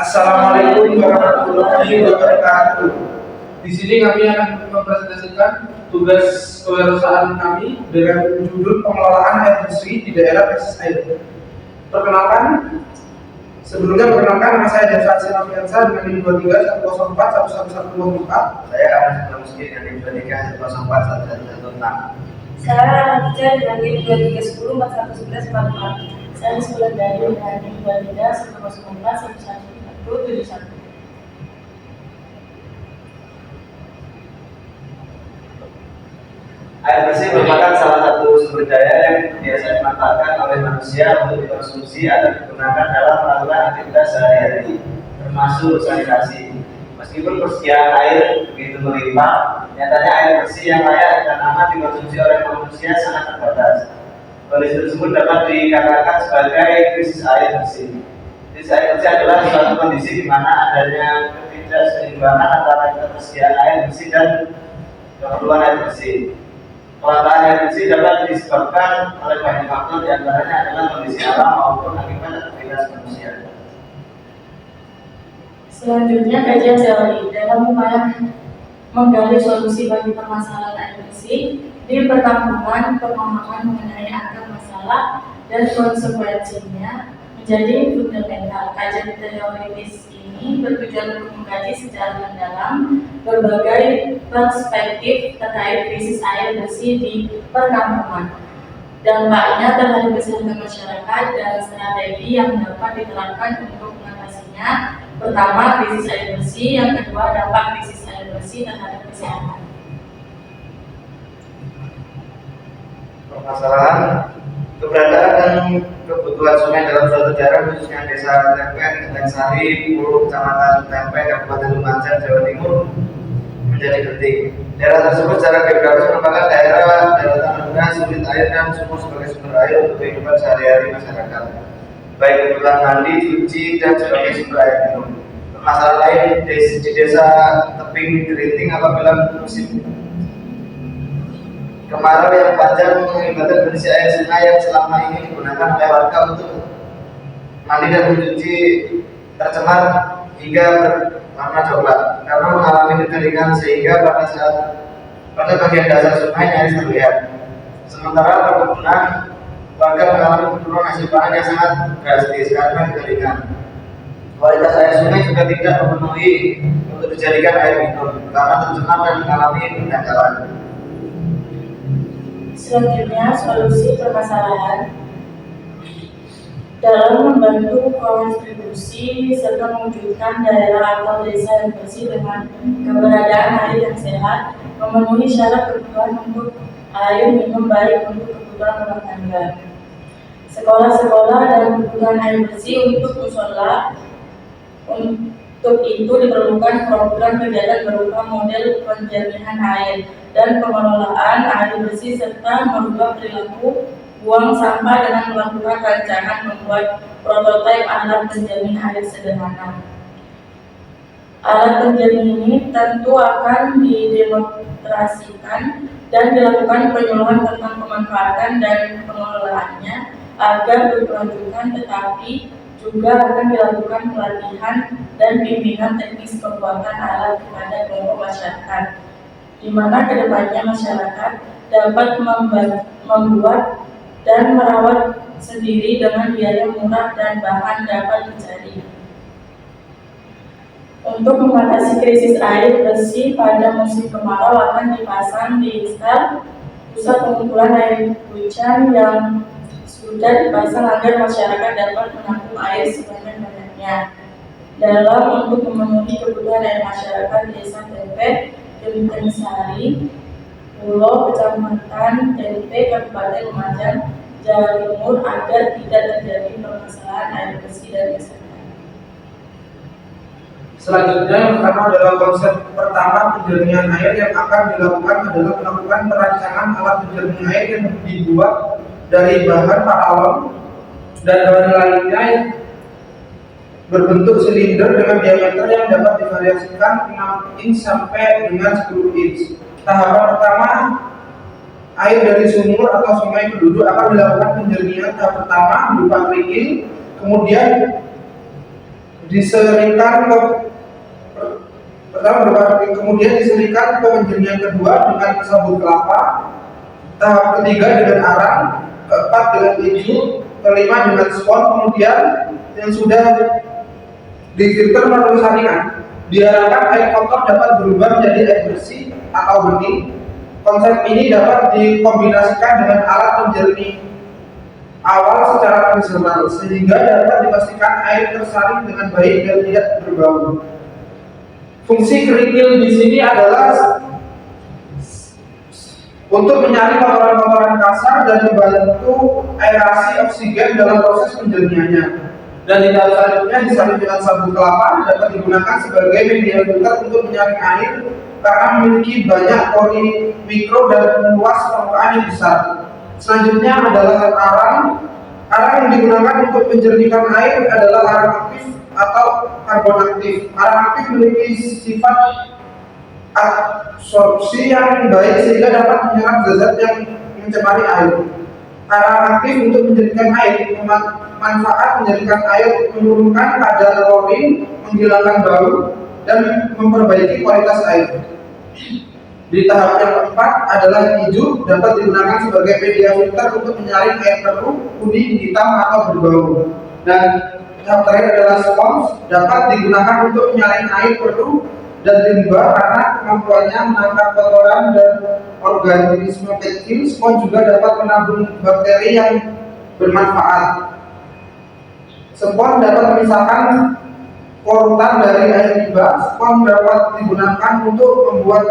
Assalamualaikum warahmatullahi wabarakatuh. Di sini kami akan mempresentasikan tugas kewirausahaan kami dengan judul pengelolaan air bersih di daerah krisis air. Sebelumnya nama saya Desa Sinafiansa dengan NIM 2310411114. Saya Anas Pramuski dengan NIM 2310411116. Saya Raja dengan NIM 2310411144. Saya Sekolah Dari dengan NIM 2310111171. Air bersih merupakan salah satu sumber daya yang biasa dimanfaatkan oleh manusia untuk dikonsumsi atau digunakan dalam melakukan aktivitas sehari-hari, termasuk sanitasi. Meskipun persediaan air begitu melimpah, nyatanya air bersih yang layak dan aman dikonsumsi oleh manusia sangat terbatas. Kondisi tersebut dapat dikatakan sebagai krisis air bersih. Krisis air bersih adalah suatu kondisi di mana adanya ketidakseimbangan antara ketersediaan air bersih dan keperluan air bersih. Kelangkaan air bersih dapat disebabkan oleh banyak faktor, diantaranya adalah kondisi alam maupun akibat aktivitas manusia. Selanjutnya, kajian teori dalam upaya menggali solusi bagi permasalahan air bersih di perkampungan, pemahaman mengenai akar masalah dan konsekuensinya menjadi fundamental. Kajian teoritis ini bertujuan untuk mengkaji secara mendalam berbagai perspektif terkait krisis air bersih di perkampungan, dampaknya terhadap kesehatan masyarakat dan strategi yang dapat diterapkan untuk mengatasinya. Pertama, krisis air bersih. Yang kedua, dampak krisis air bersih terhadap kesehatan. Permasalahan keberadaan dan kebutuhan sungai dalam suatu daerah, khususnya Desa Tempe, Kendeng Sari, Pulau Kecamatan Tempe, Kabupaten Lumajang, Jawa Timur menjadi penting. Daerah tersebut secara geografis merupakan daerah daratan rendah, sulit air dan sumur sebagai sumber air untuk kehidupan sehari-hari masyarakat, baik kebutuhan mandi, cuci, dan sebagai sumber air minum. Permasalahan lain di desa tebing keriting apabila musim kemarau yang panjang mengakibatkan kondisi air sungai yang selama ini digunakan oleh warga untuk mandi dan mencuci tercemar hingga berwarna coklat karena mengalami kekeringan, sehingga pada bagian dasar sungai nyaris terlihat. Sementara perkebunan warga mengalami penurunan hasil panen yang sangat drastis karena kekeringan. Kualitas air sungai juga tidak memenuhi untuk dijadikan air minum karena tercemar dan mengalami pendangkalan. Selanjutnya, solusi permasalahan dalam membantu kontribusi serta mewujudkan daerah atau desa yang bersih dengan keberadaan air yang sehat, memenuhi syarat kebutuhan untuk air minum baik untuk kebutuhan rumah tangga, sekolah-sekolah, dan kebutuhan air bersih untuk musola. Untuk itu diperlukan program kegiatan berupa model penjernihan air dan pengelolaan air bersih serta merubah perilaku buang sampah dengan melakukan rancangan membuat prototipe alat penjernih air sederhana. Alat penjernih ini tentu akan didemonstrasikan dan dilakukan penyuluhan tentang pemanfaatan dan pengelolaannya agar berkelanjutan, tetapi juga akan dilakukan pelatihan dan bimbingan teknis pembuatan alat kepada kelompok masyarakat, di mana kedepannya masyarakat dapat membuat dan merawat sendiri dengan biaya murah dan bahan dapat dicari. Untuk mengatasi krisis air bersih pada musim kemarau akan dipasang di instal pusat pengumpulan air hujan yang sudah dipasang agar masyarakat dapat menampung air sebanyak-banyaknya. Dalam untuk memenuhi kebutuhan air masyarakat Desa Tempe, Kendeng Sari, Pulau Kecamatan Tempe, Kabupaten Lumajang, Jawa Timur, agar tidak terjadi permasalahan air bersih dan kesehatan. Selanjutnya, yang pertama adalah konsep pertama penjernihan air. Yang akan dilakukan adalah melakukan perancangan alat penjernih air yang dibuat dari bahan paralon dan bahan lainnya berbentuk silinder dengan diameter yang dapat divariasikan 6 inch sampai dengan 10 inch. Tahapan pertama, air dari sumur atau sungai penduduk akan dilakukan penjernihan. Tahap pertama berupa kerikil, kemudian diselipkan ke penjernihan kedua dengan sabut kelapa, tahap ketiga dengan arang, keempat dengan tinju, kelima dengan spon, kemudian yang sudah difilter melalui saringan. Diharapkan air kotor dapat berubah menjadi air bersih atau bening. Konsep ini dapat dikombinasikan dengan alat penjernih awal secara tradisional sehingga dapat dipastikan air tersaring dengan baik dan tidak berbau. Fungsi kerikil di sini adalah untuk menyaring kotoran-kotoran kasar dan membantu aerasi oksigen dalam proses penjernihannya. Dan di tahap selanjutnya disaring dengan sabut kelapa dapat digunakan sebagai media filter untuk menyaring air karena memiliki banyak pori mikro dan luas permukaan yang besar. Selanjutnya adalah arang. Arang yang digunakan untuk penjernihan air adalah arang aktif atau karbon aktif. Arang aktif memiliki sifat absorpsi yang baik sehingga dapat menyerap zat yang mencemari air. Arang aktif untuk menjadikan air, manfaat menjadikan air menurunkan kadar klorin, menghilangkan bau, dan memperbaiki kualitas air. Di tahap yang keempat adalah tinju, dapat digunakan sebagai media filter untuk menyaring air keruh, kuning, hitam, atau berbau. Dan tahap terakhir adalah spons, dapat digunakan untuk menyaring air keruh dan limbah karena kemampuannya menangkap kotoran dan organisme kecil. Spons juga dapat menabung bakteri yang bermanfaat. Spons dapat memisahkan korutan dari air limbah. Spons dapat digunakan untuk membuat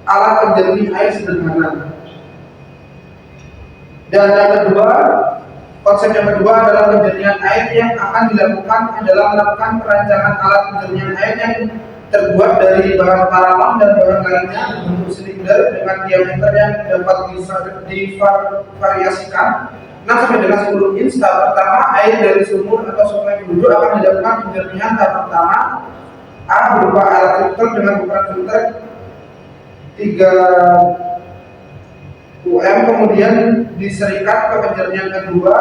alat penjernih air sederhana. Dan yang kedua, konsep yang kedua adalah penjernihan air. Yang akan dilakukan adalah melakukan perancangan alat penjernihan air yang terbuat dari bahan paralon dan bahan lainnya berbentuk silinder dengan diameter yang dapat divariasikan 6 sampai dengan 10 inch. Tahap pertama, air dari sumur atau sungai penduduk akan dilakukan penjernihan. Tahap pertama A berupa alat filter dengan ukuran filter 3 UM, kemudian diserikat ke penjernihan kedua,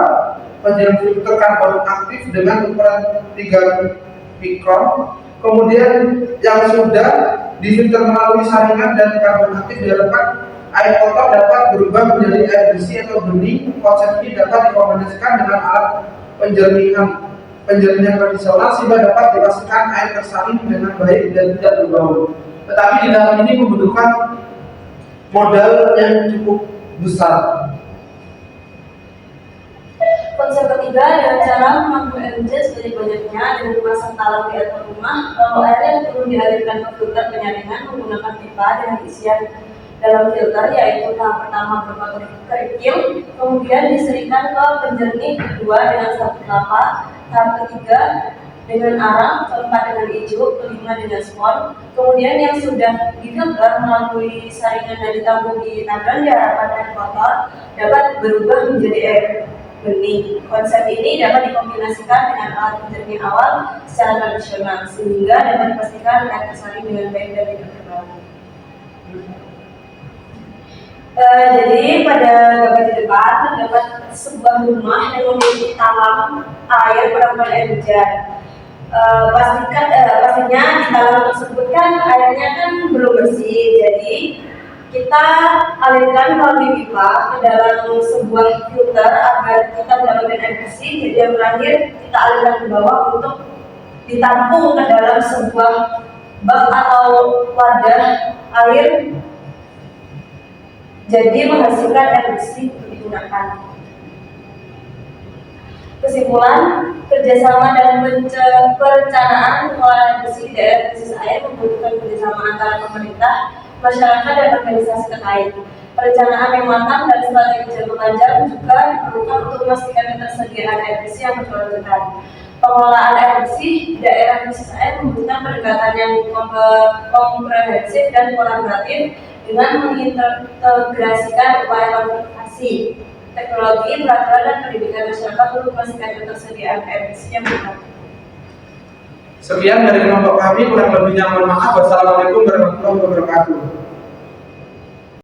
penjernihan filter karbon aktif dengan ukuran 3 mikron. Kemudian yang sudah difilter melalui saringan dan karbon aktif diharapkan air kotor dapat berubah menjadi air bersih atau bening. Konsep ini dapat dikombinasikan dengan alat penjernihan tradisional sehingga dapat dipastikan air tersaring dengan baik dan tidak berbau. Tetapi di dalam ini membutuhkan modal yang cukup besar. Konsep ketiga adalah cara menampung air hujan sebanyak-banyaknya dengan memasang talang di atap rumah. Lalu air yang turun dialirkan ke filter penyaringan menggunakan pipa dengan isian dalam filter, yaitu tahap pertama berupa kerikil, kemudian diserikan ke penjernih kedua dengan sabut kelapa, tahap ketiga dengan arang, keempat dengan hijau, kelima dengan spon. Kemudian yang sudah difilter melalui saringan dan ditampung di tangan diharapkan air kotor dapat berubah menjadi air bening. Konsep ini dapat dikombinasikan dengan alat penjernih awal secara tradisional sehingga dapat dipastikan air tersaring dengan baik dan tidak berbau. Jadi pada gambar di depan terdapat sebuah rumah yang memiliki talang air penampungan air hujan. Pastinya di talang tersebut kan airnya kan belum bersih, jadi kita alirkan melalui pipa ke dalam sebuah filter agar kita mendapatkan air bersih. Jadi yang terakhir kita alirkan ke bawah untuk ditampung ke dalam sebuah bak atau wadah air, jadi menghasilkan air bersih untuk digunakan. Kesimpulan, kerjasama dan perencanaan pengelolaan air bersih di daerah krisis air membutuhkan kerjasama antara pemerintah, masyarakat, dan organisasi terkait. Perencanaan yang matang dan strategi jangka panjang juga diperlukan untuk memastikan ketersediaan air bersih yang berkelanjutan. Pengelolaan air bersih di daerah krisis air membutuhkan pendekatan yang komprehensif dan kolaboratif dengan mengintegrasikan upaya konservasi, teknologi, peraturan, dan pendidikan masyarakat untuk memastikan ketersediaan air bersih yang benar. Sekian dari kelompok kami, kurang lebihnya mohon maaf. Wassalamualaikum warahmatullahi wabarakatuh.